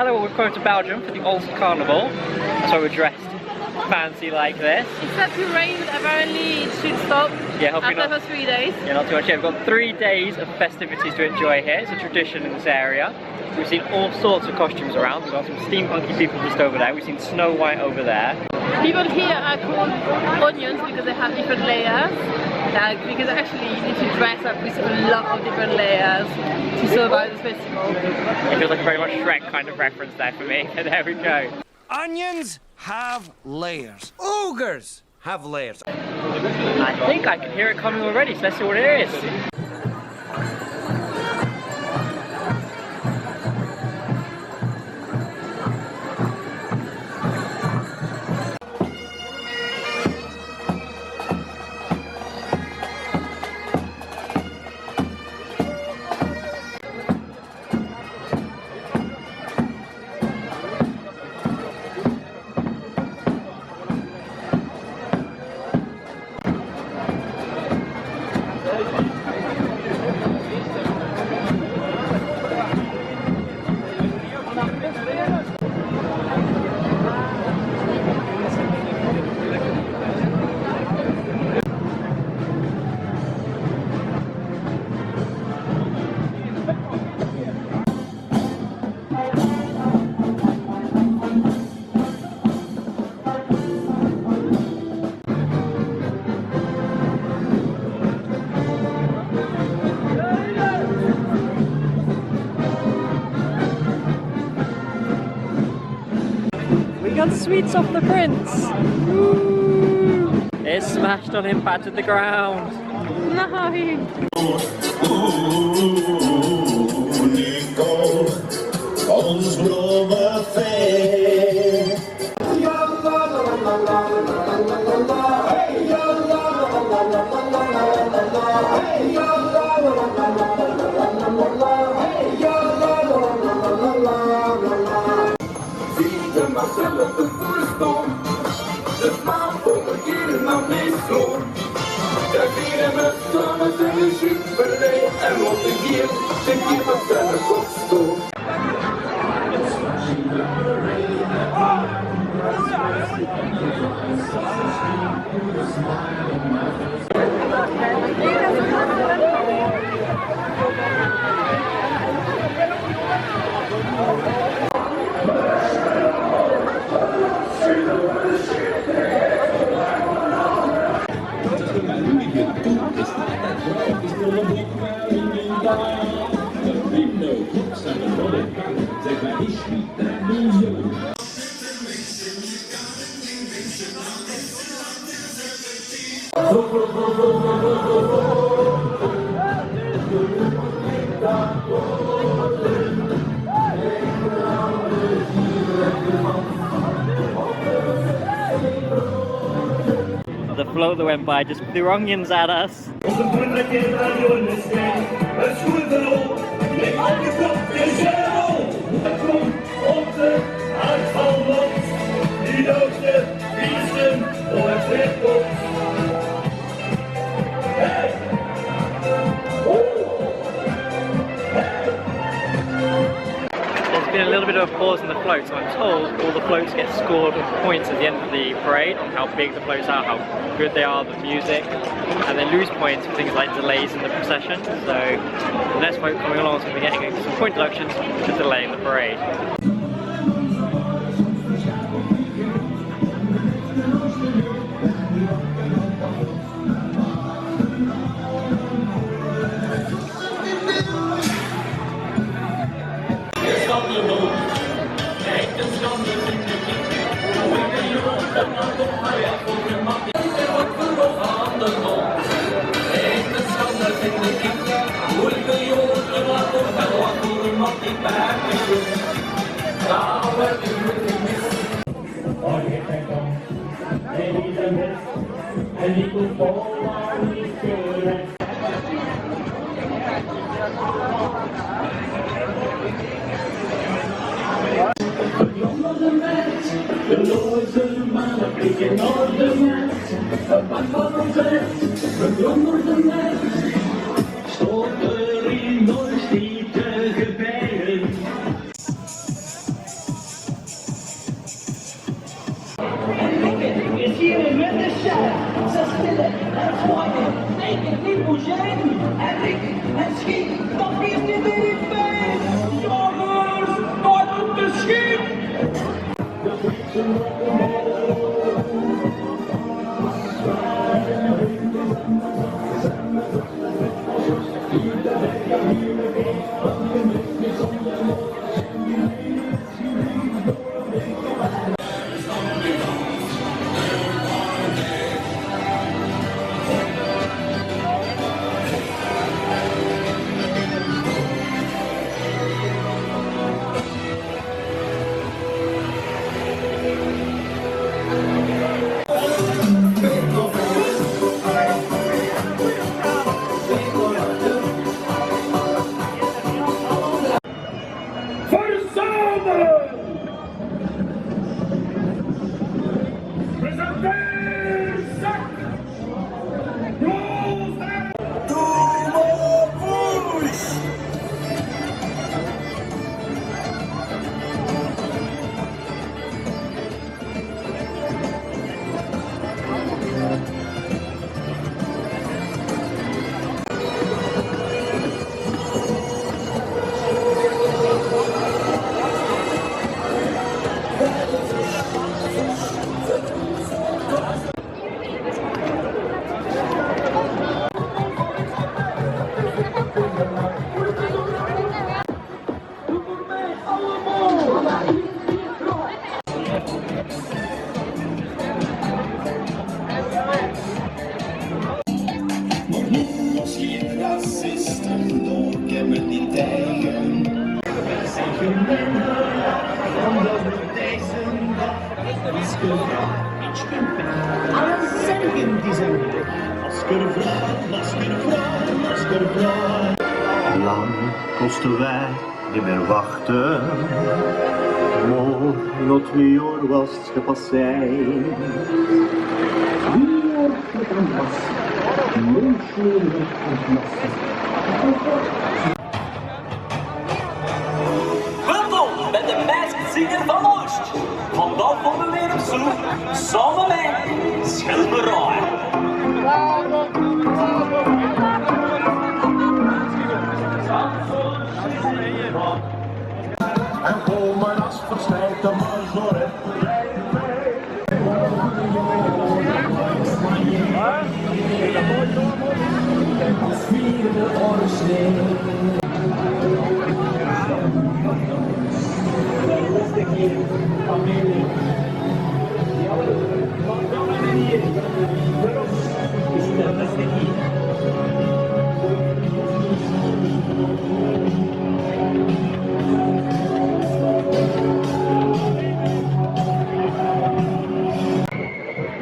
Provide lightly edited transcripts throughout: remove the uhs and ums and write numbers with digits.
Hello, we've come to Belgium for the Aalst Carnival. That's why we're dressed fancy like this. Except it rained, apparently it should stop after 3 days. Yeah, not too much. Yeah, we've got 3 days of festivities to enjoy here. It's a tradition in this area. We've seen all sorts of costumes around. We've got some steampunky people just over there. We've seen Snow White over there. People here are called onions because they have different layers. Like, because actually you need to dress up with a lot of different layers to survive this festival. It feels like a very much Shrek kind of reference there for me. There we go. Onions have layers. Ogres have layers. I think I can hear it coming already, so let's see what it is. Got sweets off the prince. Woo! It smashed on impact to the ground. No. The float that went by just threw onions at us. There's been a little bit of a pause in the float, so I'm told all the floats get scored points at the end of the parade on how big the floats are, how good they are, the music, and they lose points for things like delays in the procession. So the next float coming along is going to be getting some point deductions for delaying the parade. Ze spillen en gooien, tegen die Bougène en Rick en Schiet. Dat is dit in feest. Jongens, wat op de schiet! Lang kosten wij niet meer wachten. Nog 2 uur was het gepasseerd. 2 uur met een was. Welkom bij de Masked Singer van Aalst. Vandaag komen we weer op zoek, samen met Schelmeraar. En kom maar als verstijgt de majoret.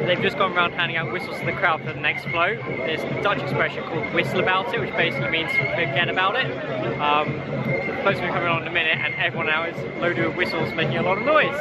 They've just gone around handing out whistles to the crowd for the next float. There's a Dutch expression called whistle about it, which basically means forget about it. The float's going to be coming on in a minute, and everyone now is loaded with whistles making a lot of noise.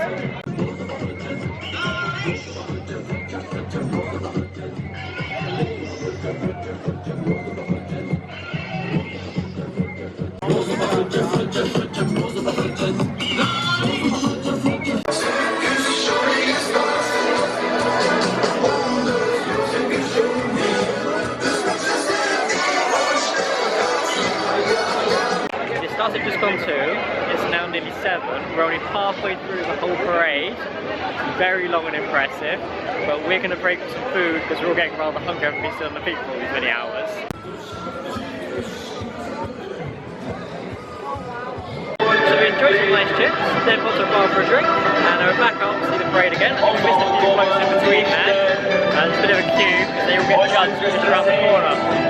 Started just gone 2, it's now nearly 7, we're only halfway through the whole parade. It's very long and impressive, but we're going to break for some food because we're all getting rather hungry, haven't been sitting on the feet for all these many hours. So we enjoyed some nice chips, then put some bar for a drink, and we're back up to see the parade again. We missed a few floats in between there, and it's a bit of a queue because they all get judged just around the corner.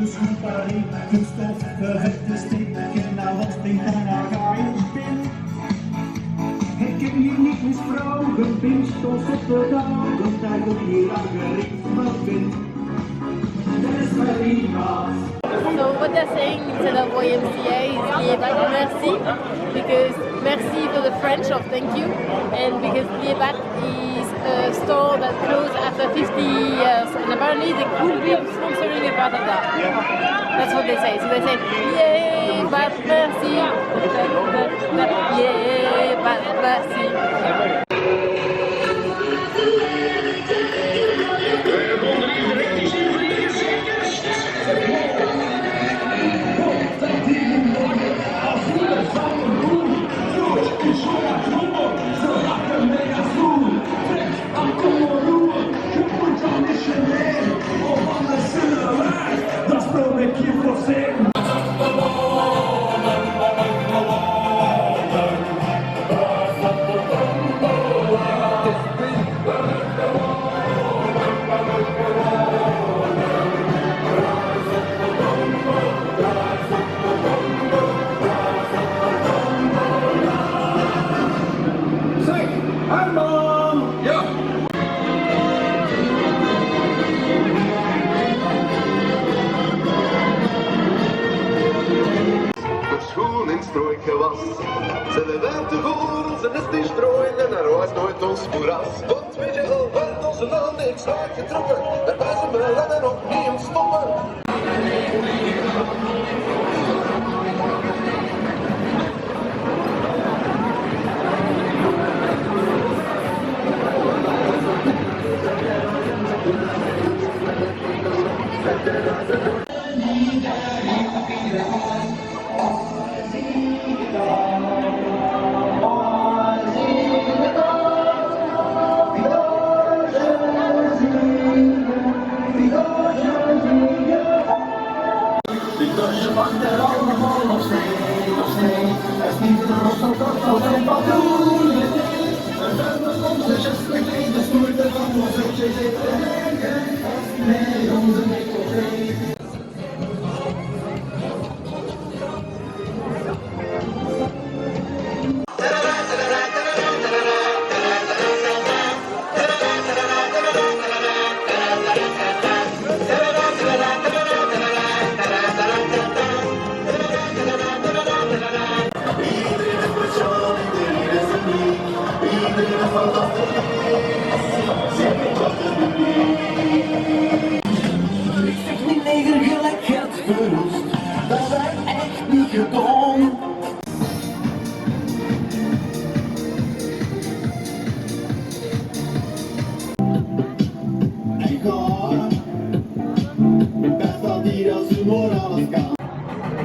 Ik heb je niet misbroken, pinstels op de dag, want daar komt hier aangericht van wind. Dat is mijn iemand. So what they're saying instead of YMCA is Liebat Merci, because merci for the French of thank you, and because Liebat is a store that closed after 50 years, and apparently they could be sponsoring a part of that. That's what they say. So they say Liebat Merci, Liebat Merci. Zullen we te voor onze nest die strooien en er was nooit ons moeras. Want weet je al waar onze land in slaag getrokken, daar wijzen we langer nog niet om stoppen.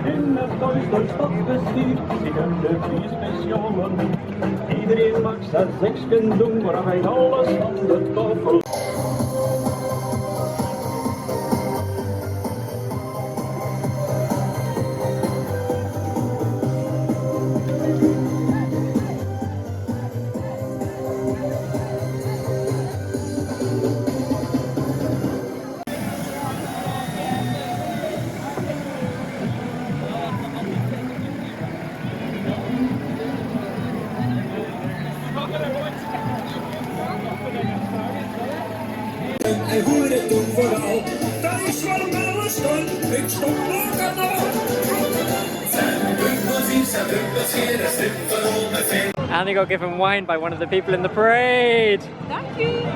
In het duister stadsbestuur zitten de vier specialen. Iedereen mag zijn seksken doen, maar hij alles van de tafel. En hoe dit toen vooral, dat is wel een stond, ik stond ook aan de And they got given wine by one of the people in the parade. Thank you.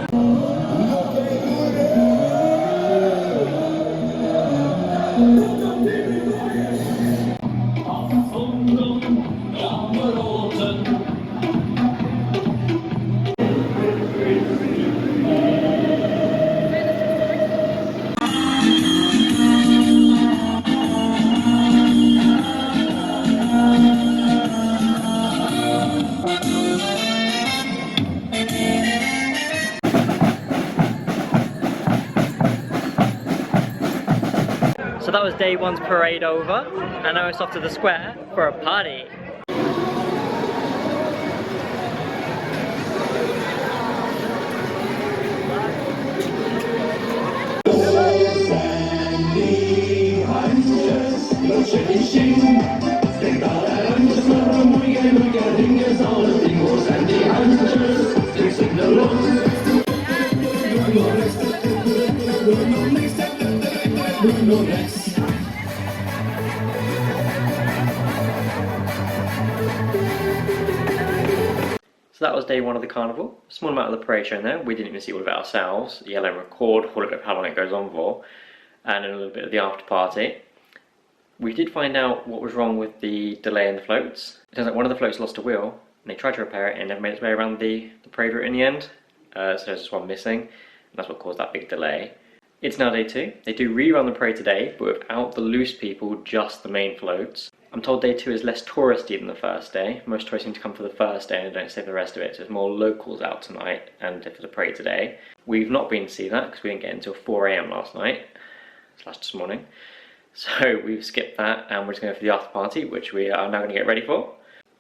So that was day one's parade over, and now it's off to the square for a party. Sandy So that was day 1 of the carnival. Small amount of the parade shown there. We didn't even see all of it ourselves. Yellow record all of it, how long it goes on for, and a little bit of the after party. We did find out what was wrong with the delay in the floats. It turns out one of the floats lost a wheel, and they tried to repair it and never made its way around the parade route in the end. So there's just one missing, and that's what caused that big delay. It's now day 2. They do rerun the parade today, but without the loose people, just the main floats. I'm told day 2 is less touristy than the first day. Most tourists seem to come for the first day and don't stay for the rest of it, so there's more locals out tonight and for the parade today. We've not been to see that because we didn't get until 4 AM last night, / this morning. So we've skipped that and we're just going to go for the after party, which we are now going to get ready for.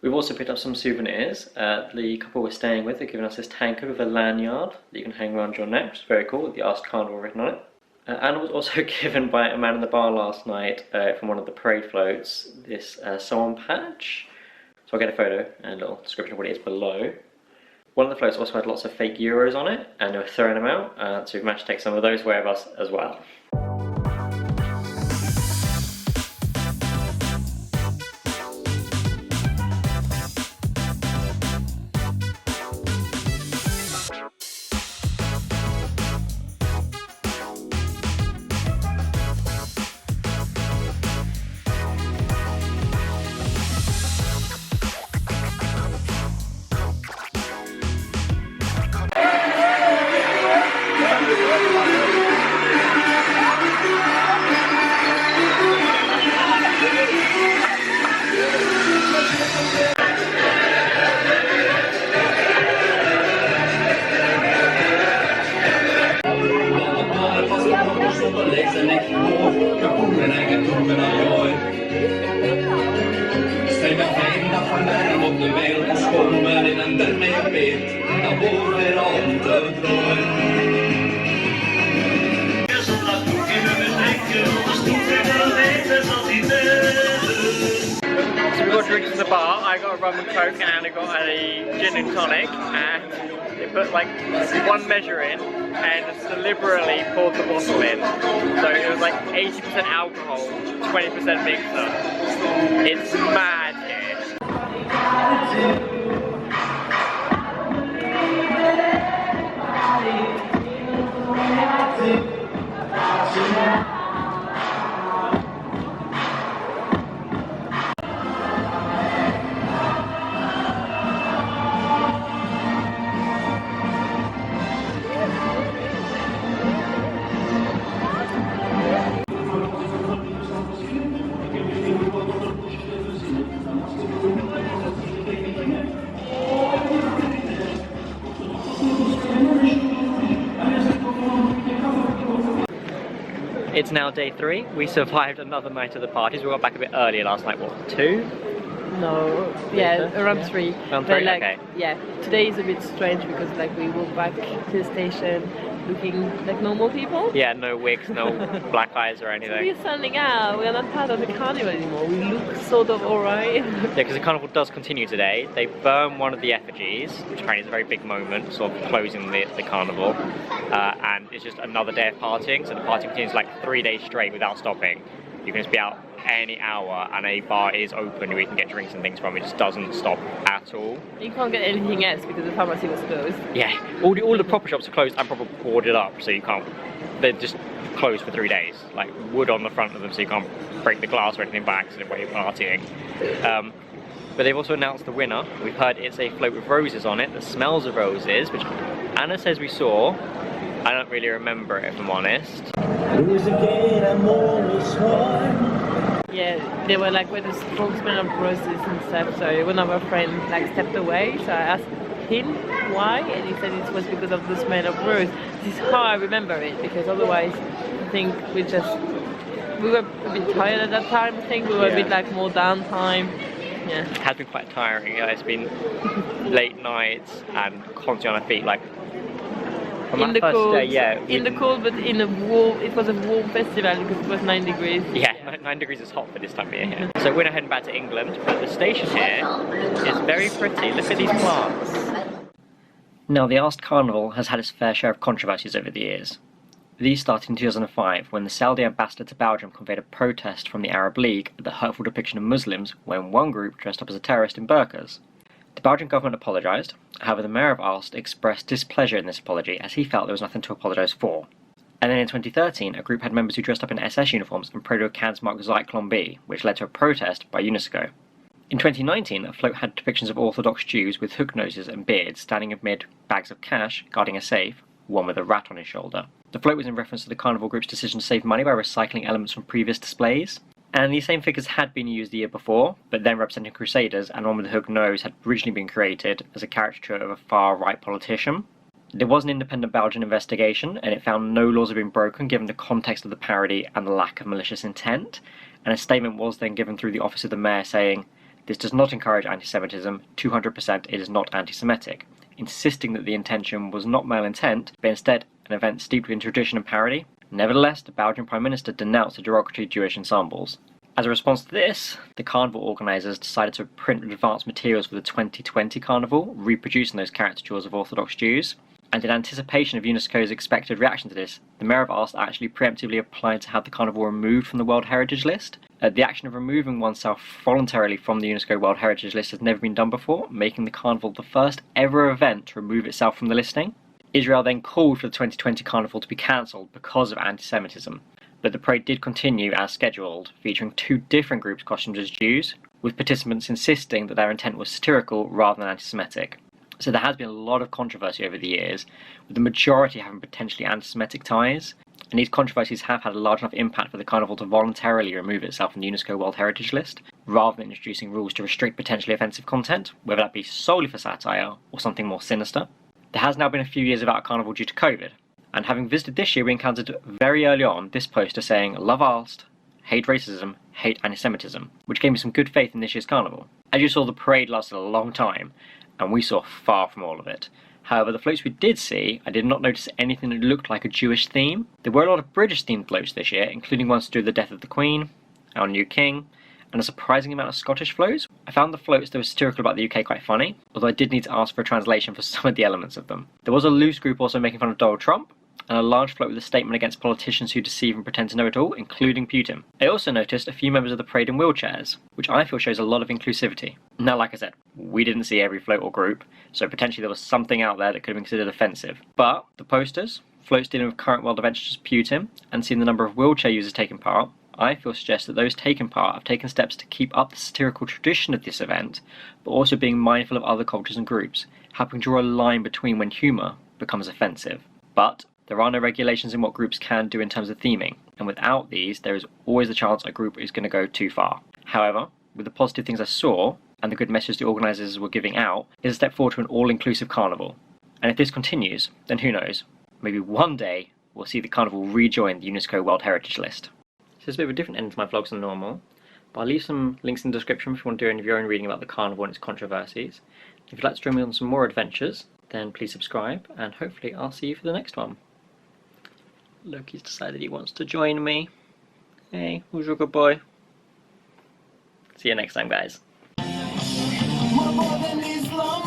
We've also picked up some souvenirs. The couple we're staying with have given us this tankard with a lanyard that you can hang around your neck, which is very cool, with the Aalst Carnival written on it. And was also given by a man in the bar last night from one of the parade floats, this sew-on patch. So I'll get a photo and a little description of what it is below. One of the floats also had lots of fake euros on it, and they were throwing them out, so we've managed to take some of those away with us as well. So we got drinks in the bar. I got a rum and coke and I got a gin and tonic, and they put like one measure in and just deliberately poured the bottle in. So it was like 80% alcohol, 20% mixer. It's mad here. It's now day 3. We survived another night of the parties. We got back a bit earlier last night, what, 2? No, yeah, around 3. Around 3, like, okay. Yeah, today is a bit strange because like we walk back to the station looking like normal people. Yeah, no wigs, no black eyes or anything. We're standing out, we're not part of the carnival anymore. We look sort of alright. Yeah, because the carnival does continue today. They burn one of the effigies, which apparently is a very big moment, sort of closing the carnival. And it's just another day of partying, so the party continues like 3 days straight without stopping. You can just be out any hour and a bar is open where you can get drinks and things from. It just doesn't stop at all. You can't get anything else because the pharmacy was closed. Yeah, all the proper shops are closed and proper boarded up, so you can't, they're just closed for 3 days. Like wood on the front of them so you can't break the glass or anything by accident while you're partying. But they've also announced the winner. We've heard it's a float with roses on it that smells of roses, which Anna says we saw. I don't really remember it if I'm honest. Yeah, they were like with a strong smell of roses and stuff, so one of our friends like stepped away, so I asked him why, and he said it was because of the smell of rose. This is how I remember it, because otherwise I think we were a bit tired at that time. I think we were a bit like more downtime. Yeah. It has been quite tiring. It's been late nights and constantly on our feet. Like in the cold, in the cold, but in a warm. It was a warm festival because it was 9 degrees. Yeah, 9 degrees is hot for this time of year here. So we're now heading back to England, but the station here is very pretty. Look at these plants. Now, the Aalst Carnival has had its fair share of controversies over the years. These started in 2005 when the Saudi ambassador to Belgium conveyed a protest from the Arab League at the hurtful depiction of Muslims when one group dressed up as a terrorist in burqas. The Belgian government apologised, however the mayor of Aalst expressed displeasure in this apology as he felt there was nothing to apologise for. And then in 2013, a group had members who dressed up in SS uniforms and prayed to a Cannes marked Zyklon B, which led to a protest by UNESCO. In 2019, a float had depictions of Orthodox Jews with hook noses and beards standing amid bags of cash, guarding a safe, one with a rat on his shoulder. The float was in reference to the Carnival Group's decision to save money by recycling elements from previous displays. And these same figures had been used the year before, but then representing Crusaders, and one with the hook nose had originally been created as a caricature of a far-right politician. There was an independent Belgian investigation, and it found no laws had been broken given the context of the parody and the lack of malicious intent, and a statement was then given through the office of the mayor saying, "This does not encourage anti-Semitism, 200% it is not anti-Semitic," insisting that the intention was not malintent, but instead an event steeped in tradition and parody. Nevertheless, the Belgian Prime Minister denounced the derogatory Jewish ensembles. As a response to this, the carnival organisers decided to print advanced materials for the 2020 carnival, reproducing those caricatures of Orthodox Jews. And in anticipation of UNESCO's expected reaction to this, the mayor of Aalst actually preemptively applied to have the carnival removed from the World Heritage List. The action of removing oneself voluntarily from the UNESCO World Heritage List has never been done before, making the carnival the first ever event to remove itself from the listing. Israel then called for the 2020 carnival to be cancelled because of anti-Semitism, but the parade did continue as scheduled, featuring two different groups costumed as Jews, with participants insisting that their intent was satirical rather than anti-Semitic. So there has been a lot of controversy over the years, with the majority having potentially anti-Semitic ties, and these controversies have had a large enough impact for the carnival to voluntarily remove itself from the UNESCO World Heritage List, rather than introducing rules to restrict potentially offensive content, whether that be solely for satire or something more sinister. There has now been a few years without a carnival due to COVID, and having visited this year we encountered very early on this poster saying "Love Aalst, hate racism, hate anti-Semitism," which gave me some good faith in this year's carnival. As you saw, the parade lasted a long time, and we saw far from all of it. However, the floats we did see, I did not notice anything that looked like a Jewish theme. There were a lot of British themed floats this year, including ones to do with the death of the Queen, our new King, and a surprising amount of Scottish floats. I found the floats that were satirical about the UK quite funny, although I did need to ask for a translation for some of the elements of them. There was a loose group also making fun of Donald Trump, and a large float with a statement against politicians who deceive and pretend to know it all, including Putin. I also noticed a few members of the parade in wheelchairs, which I feel shows a lot of inclusivity. Now, like I said, we didn't see every float or group, so potentially there was something out there that could have been considered offensive. But the posters, floats dealing with current world events such as Putin, and seeing the number of wheelchair users taking part, I feel suggests that those taking part have taken steps to keep up the satirical tradition of this event, but also being mindful of other cultures and groups, helping draw a line between when humour becomes offensive. But there are no regulations in what groups can do in terms of theming, and without these, there is always a chance a group is going to go too far. However, with the positive things I saw, and the good message the organisers were giving out, is a step forward to an all-inclusive carnival. And if this continues, then who knows, maybe one day we'll see the carnival rejoin the UNESCO World Heritage List. So it's a bit of a different end to my vlogs than normal, but I'll leave some links in the description if you want to do any of your own reading about the carnival and its controversies. If you'd like to join me on some more adventures, then please subscribe, and hopefully I'll see you for the next one. Loki's decided he wants to join me. Hey, who's your good boy? See you next time, guys. Islam,